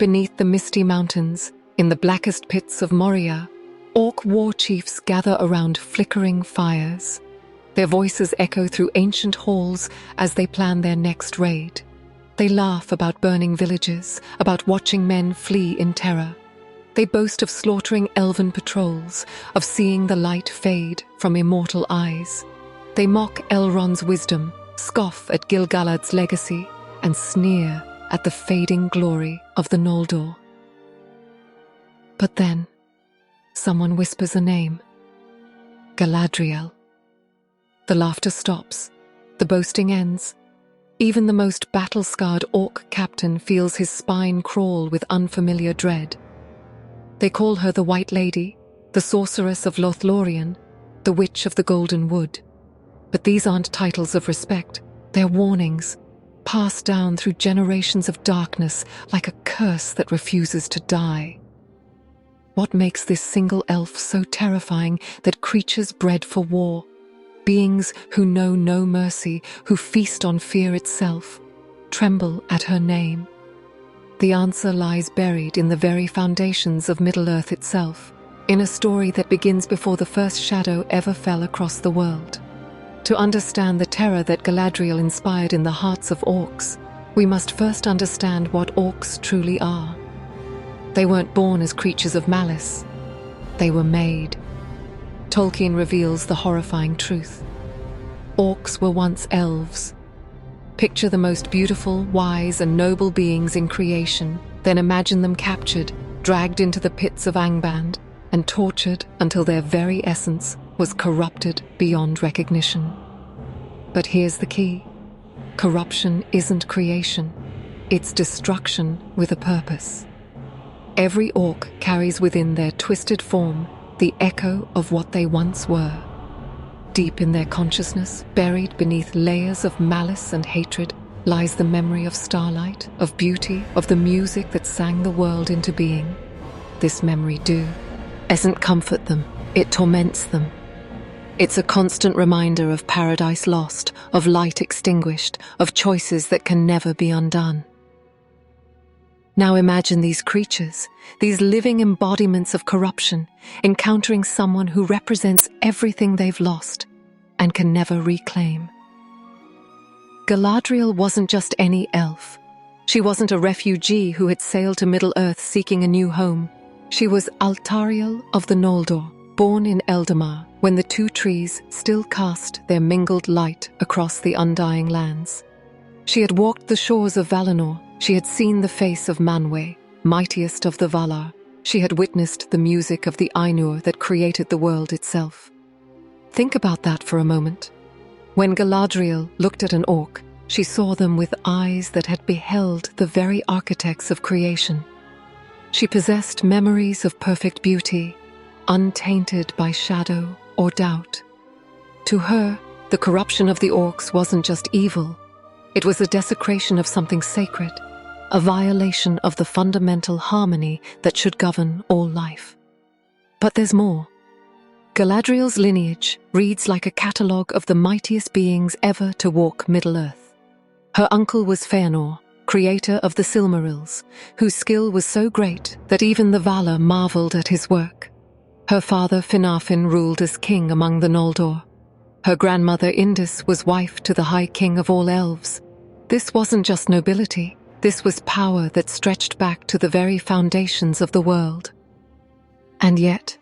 beneath the misty mountains, in the blackest pits of Moria, Orc war chiefs gather around flickering fires. Their voices echo through ancient halls as they plan their next raid. They laugh about burning villages, about watching men flee in terror. They boast of slaughtering elven patrols, of seeing the light fade from immortal eyes. They mock Elrond's wisdom, scoff at Gil-galad's legacy, and sneer at the fading glory of the Noldor. But then, someone whispers a name. Galadriel. The laughter stops. The boasting ends. Even the most battle-scarred Orc captain feels his spine crawl with unfamiliar dread. They call her the White Lady, the Sorceress of Lothlórien, the Witch of the Golden Wood. But these aren't titles of respect. They're warnings, passed down through generations of darkness like a curse that refuses to die. What makes this single elf so terrifying that creatures bred for war, beings who know no mercy, who feast on fear itself, tremble at her name? The answer lies buried in the very foundations of Middle-earth itself, in a story that begins before the first shadow ever fell across the world. To understand the terror that Galadriel inspired in the hearts of Orcs, we must first understand what Orcs truly are. They weren't born as creatures of malice. They were made. Tolkien reveals the horrifying truth. Orcs were once elves. Picture the most beautiful, wise, and noble beings in creation, then imagine them captured, dragged into the pits of Angband, and tortured until their very essence was corrupted beyond recognition. But here's the key. Corruption isn't creation. It's destruction with a purpose. Every Orc carries within their twisted form the echo of what they once were. Deep in their consciousness, buried beneath layers of malice and hatred, lies the memory of starlight, of beauty, of the music that sang the world into being. This memory doesn't comfort them, it torments them. It's a constant reminder of paradise lost, of light extinguished, of choices that can never be undone. Now imagine these creatures, these living embodiments of corruption, encountering someone who represents everything they've lost and can never reclaim. Galadriel wasn't just any elf. She wasn't a refugee who had sailed to Middle-earth seeking a new home. She was Altariel of the Noldor, born in Eldamar, when the two trees still cast their mingled light across the undying lands. She had walked the shores of Valinor. She had seen the face of Manwë, mightiest of the Valar. She had witnessed the music of the Ainur that created the world itself. Think about that for a moment. When Galadriel looked at an Orc, she saw them with eyes that had beheld the very architects of creation. She possessed memories of perfect beauty, untainted by shadow or doubt. To her, the corruption of the Orcs wasn't just evil. It was a desecration of something sacred, a violation of the fundamental harmony that should govern all life. But there's more. Galadriel's lineage reads like a catalogue of the mightiest beings ever to walk Middle-earth. Her uncle was Fëanor, creator of the Silmarils, whose skill was so great that even the Valar marveled at his work. Her father Finarfin ruled as king among the Noldor. Her grandmother Indis was wife to the High King of all elves. This wasn't just nobility. This was power that stretched back to the very foundations of the world. And yet,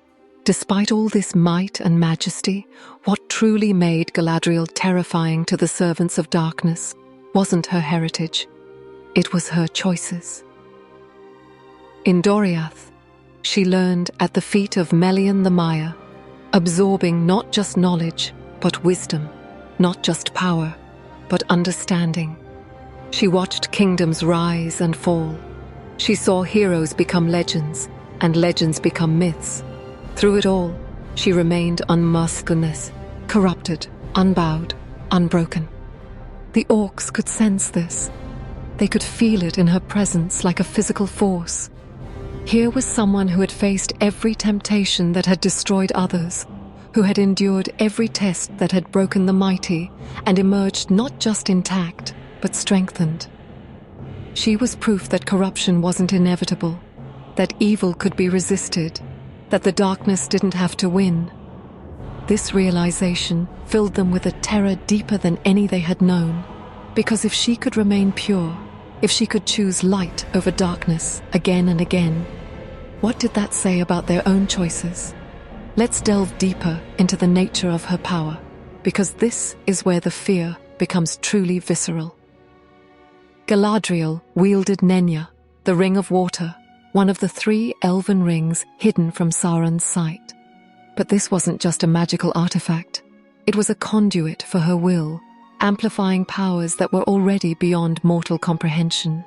despite all this might and majesty, what truly made Galadriel terrifying to the servants of darkness wasn't her heritage. It was her choices. In Doriath, she learned at the feet of Melian the Maya, absorbing not just knowledge, but wisdom, not just power, but understanding. She watched kingdoms rise and fall. She saw heroes become legends, and legends become myths. Through it all, she remained unmerciless, corrupted, unbowed, unbroken. The Orcs could sense this. They could feel it in her presence like a physical force. Here was someone who had faced every temptation that had destroyed others, who had endured every test that had broken the mighty, and emerged not just intact, but strengthened. She was proof that corruption wasn't inevitable, that evil could be resisted, that the darkness didn't have to win. This realization filled them with a terror deeper than any they had known, because if she could remain pure, if she could choose light over darkness again and again, what did that say about their own choices? Let's delve deeper into the nature of her power, because this is where the fear becomes truly visceral. Galadriel wielded Nenya, the Ring of Water, one of the 3 elven rings hidden from Sauron's sight. But this wasn't just a magical artifact. It was a conduit for her will, amplifying powers that were already beyond mortal comprehension.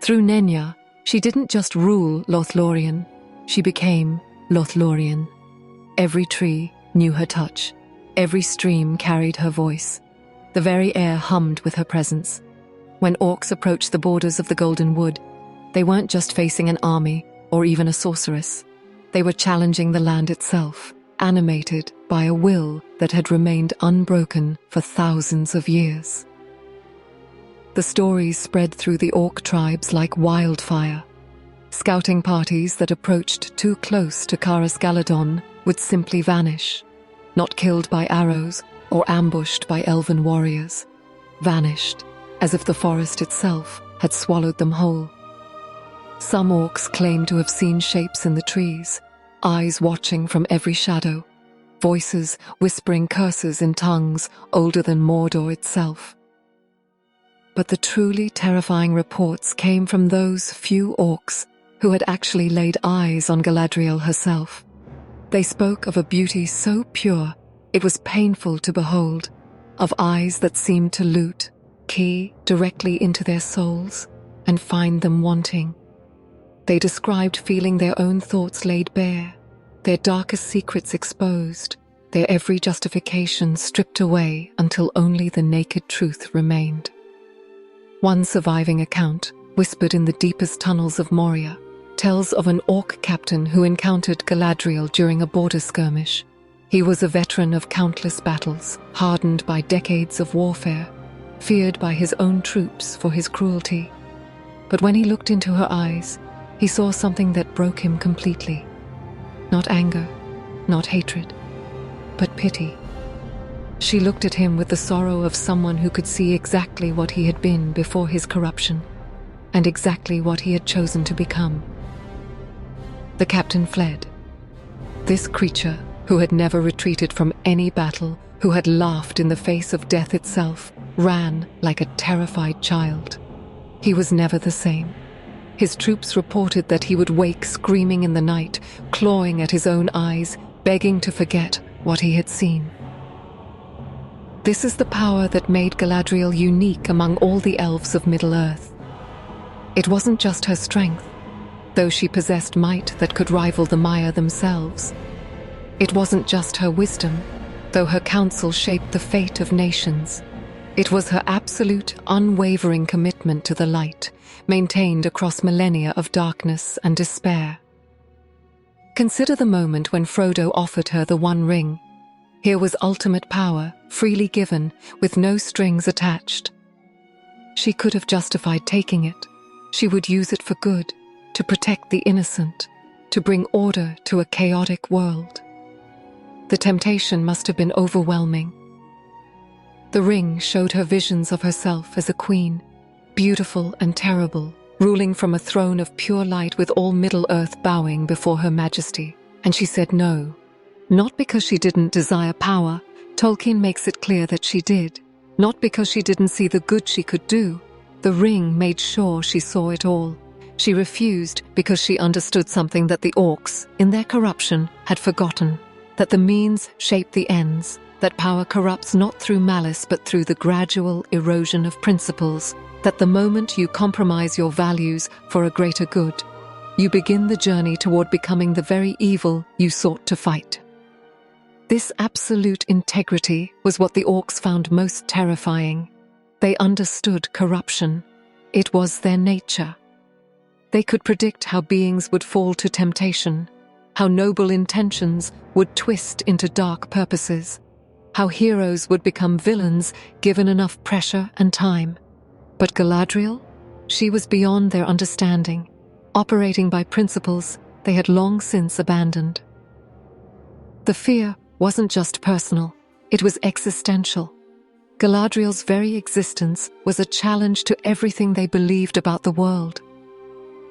Through Nenya, she didn't just rule Lothlórien, she became Lothlórien. Every tree knew her touch, every stream carried her voice. The very air hummed with her presence. When orcs approached the borders of the Golden Wood, they weren't just facing an army or even a sorceress. They were challenging the land itself, animated by a will that had remained unbroken for thousands of years. The stories spread through the orc tribes like wildfire. Scouting parties that approached too close to Caras Galadon would simply vanish, not killed by arrows or ambushed by elven warriors. Vanished, as if the forest itself had swallowed them whole. Some orcs claimed to have seen shapes in the trees, eyes watching from every shadow, voices whispering curses in tongues older than Mordor itself. But the truly terrifying reports came from those few orcs who had actually laid eyes on Galadriel herself. They spoke of a beauty so pure it was painful to behold, of eyes that seemed to loot, key directly into their souls, and find them wanting. They described feeling their own thoughts laid bare, their darkest secrets exposed, their every justification stripped away until only the naked truth remained. One surviving account, whispered in the deepest tunnels of Moria, tells of an orc captain who encountered Galadriel during a border skirmish. He was a veteran of countless battles, hardened by decades of warfare, feared by his own troops for his cruelty. But when he looked into her eyes, he saw something that broke him completely. Not anger, not hatred, but pity. She looked at him with the sorrow of someone who could see exactly what he had been before his corruption, and exactly what he had chosen to become. The captain fled. This creature, who had never retreated from any battle, who had laughed in the face of death itself, ran like a terrified child. He was never the same. His troops reported that he would wake screaming in the night, clawing at his own eyes, begging to forget what he had seen. This is the power that made Galadriel unique among all the elves of Middle-earth. It wasn't just her strength, though she possessed might that could rival the Maiar themselves. It wasn't just her wisdom, though her counsel shaped the fate of nations. It was her absolute, unwavering commitment to the light, maintained across millennia of darkness and despair. Consider the moment when Frodo offered her the One Ring. Here was ultimate power, freely given, with no strings attached. She could have justified taking it. She would use it for good, to protect the innocent, to bring order to a chaotic world. The temptation must have been overwhelming. The ring showed her visions of herself as a queen, beautiful and terrible, ruling from a throne of pure light with all Middle-earth bowing before her majesty. And she said no. Not because she didn't desire power, Tolkien makes it clear that she did. Not because she didn't see the good she could do. The ring made sure she saw it all. She refused because she understood something that the orcs, in their corruption, had forgotten. That the means shape the ends, that power corrupts not through malice but through the gradual erosion of principles, that the moment you compromise your values for a greater good, you begin the journey toward becoming the very evil you sought to fight. This absolute integrity was what the orcs found most terrifying. They understood corruption. It was their nature. They could predict how beings would fall to temptation, how noble intentions would twist into dark purposes, how heroes would become villains given enough pressure and time. But Galadriel? She was beyond their understanding, operating by principles they had long since abandoned. The fear wasn't just personal, it was existential. Galadriel's very existence was a challenge to everything they believed about the world.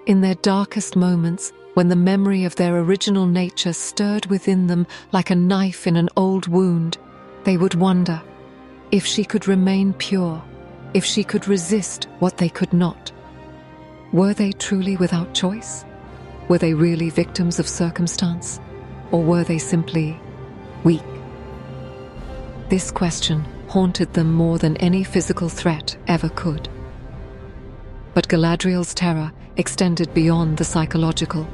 In their darkest moments, when the memory of their original nature stirred within them like a knife in an old wound, they would wonder if she could remain pure, if she could resist what they could not. Were they truly without choice? Were they really victims of circumstance? Or were they simply weak? This question haunted them more than any physical threat ever could. But Galadriel's terror extended beyond the psychological.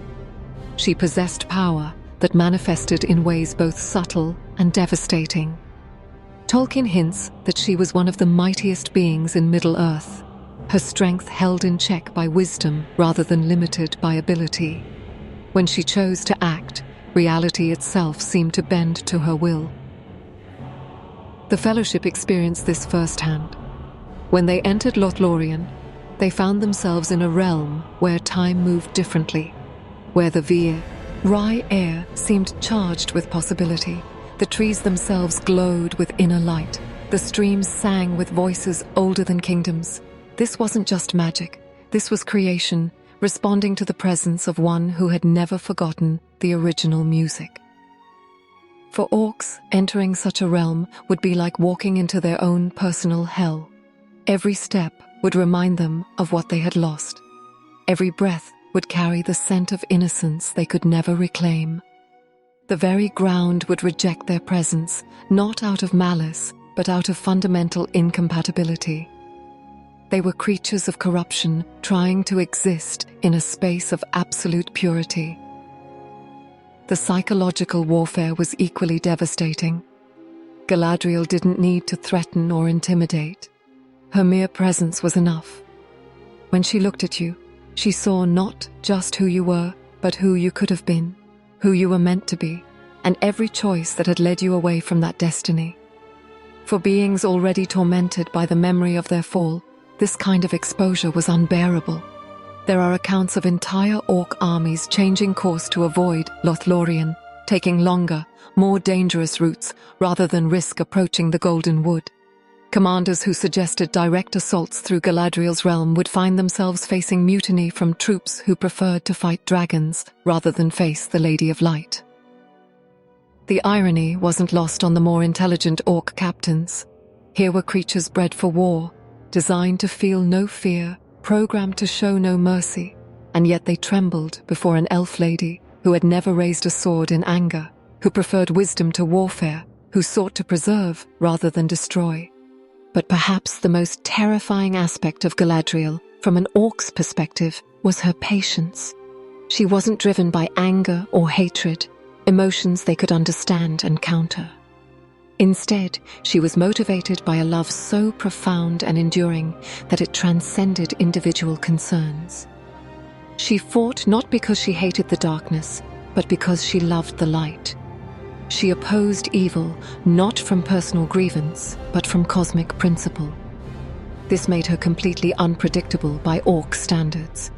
She possessed power that manifested in ways both subtle and devastating. Tolkien hints that she was one of the mightiest beings in Middle-earth, her strength held in check by wisdom rather than limited by ability. When she chose to act, reality itself seemed to bend to her will. The Fellowship experienced this firsthand. When they entered Lothlórien, they found themselves in a realm where time moved differently, where the Rye air seemed charged with possibility. The trees themselves glowed with inner light. The streams sang with voices older than kingdoms. This wasn't just magic. This was creation, responding to the presence of one who had never forgotten the original music. For orcs, entering such a realm would be like walking into their own personal hell. Every step would remind them of what they had lost. Every breath would carry the scent of innocence they could never reclaim. The very ground would reject their presence, not out of malice, but out of fundamental incompatibility. They were creatures of corruption, trying to exist in a space of absolute purity. The psychological warfare was equally devastating. Galadriel didn't need to threaten or intimidate. Her mere presence was enough. When she looked at you, she saw not just who you were, but who you could have been, who you were meant to be, and every choice that had led you away from that destiny. For beings already tormented by the memory of their fall, this kind of exposure was unbearable. There are accounts of entire orc armies changing course to avoid Lothlórien, taking longer, more dangerous routes rather than risk approaching the Golden Wood. Commanders who suggested direct assaults through Galadriel's realm would find themselves facing mutiny from troops who preferred to fight dragons rather than face the Lady of Light. The irony wasn't lost on the more intelligent orc captains. Here were creatures bred for war, designed to feel no fear, programmed to show no mercy, and yet they trembled before an elf lady who had never raised a sword in anger, who preferred wisdom to warfare, who sought to preserve rather than destroy. But perhaps the most terrifying aspect of Galadriel, from an orc's perspective, was her patience. She wasn't driven by anger or hatred, emotions they could understand and counter. Instead, she was motivated by a love so profound and enduring that it transcended individual concerns. She fought not because she hated the darkness, but because she loved the light. She opposed evil not from personal grievance, but from cosmic principle. This made her completely unpredictable by orc standards.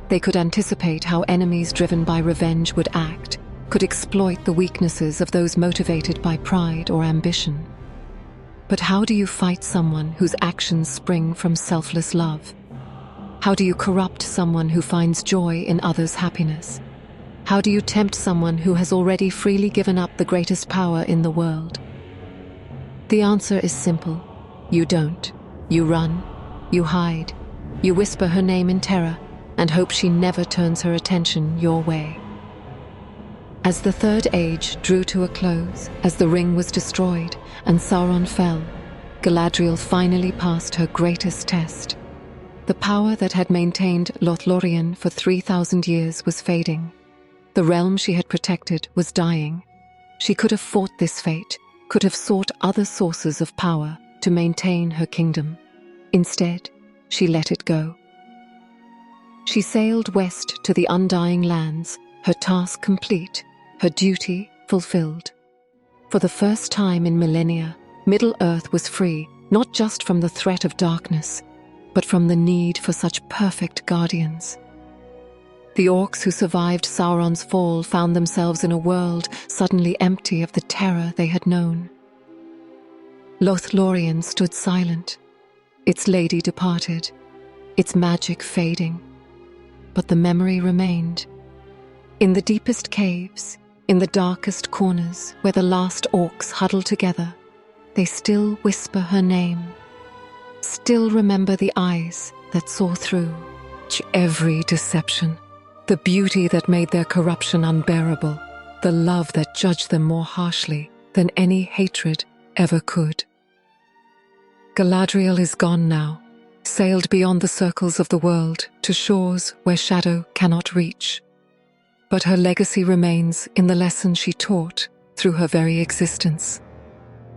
They could anticipate how enemies driven by revenge would act, could exploit the weaknesses of those motivated by pride or ambition. But how do you fight someone whose actions spring from selfless love? How do you corrupt someone who finds joy in others' happiness? How do you tempt someone who has already freely given up the greatest power in the world? The answer is simple. You don't. You run. You hide. You whisper her name in terror and hope she never turns her attention your way. As the Third Age drew to a close, as the ring was destroyed and Sauron fell, Galadriel finally passed her greatest test. The power that had maintained Lothlórien for 3,000 years was fading. The realm she had protected was dying. She could have fought this fate, could have sought other sources of power to maintain her kingdom. Instead, she let it go. She sailed west to the Undying Lands, her task complete, her duty fulfilled. For the first time in millennia, Middle-earth was free, not just from the threat of darkness, but from the need for such perfect guardians. The orcs who survived Sauron's fall found themselves in a world suddenly empty of the terror they had known. Lothlórien stood silent, its lady departed, its magic fading, but the memory remained. In the deepest caves, in the darkest corners where the last orcs huddle together, they still whisper her name, still remember the eyes that saw through every deception, the beauty that made their corruption unbearable, the love that judged them more harshly than any hatred ever could. Galadriel is gone now, sailed beyond the circles of the world to shores where shadow cannot reach. But her legacy remains in the lesson she taught through her very existence.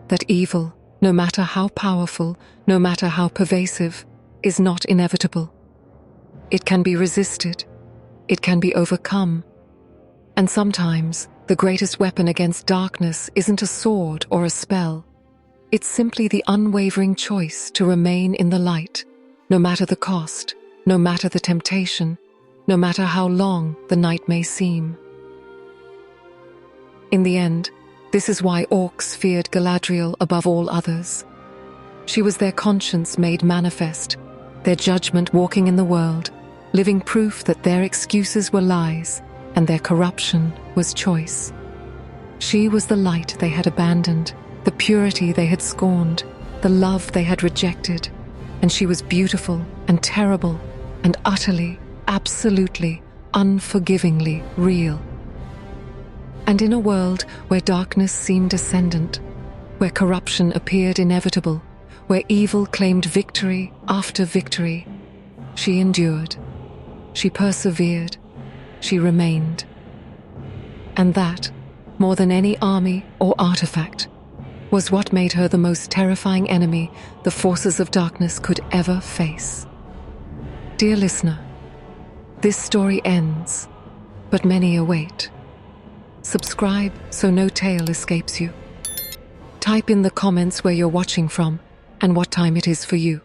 That evil, no matter how powerful, no matter how pervasive, is not inevitable. It can be resisted, it can be overcome. And sometimes the greatest weapon against darkness isn't a sword or a spell. It's simply the unwavering choice to remain in the light, no matter the cost, no matter the temptation, no matter how long the night may seem. In the end, this is why orcs feared Galadriel above all others. She was their conscience made manifest, their judgment walking in the world, living proof that their excuses were lies and their corruption was choice. She was the light they had abandoned, the purity they had scorned, the love they had rejected, and she was beautiful and terrible and utterly, absolutely, unforgivingly real. And in a world where darkness seemed ascendant, where corruption appeared inevitable, where evil claimed victory after victory, she endured, she persevered, she remained. And that, more than any army or artifact, was what made her the most terrifying enemy the forces of darkness could ever face. Dear listener, this story ends, but many await. Subscribe so no tale escapes you. Type in the comments where you're watching from and what time it is for you.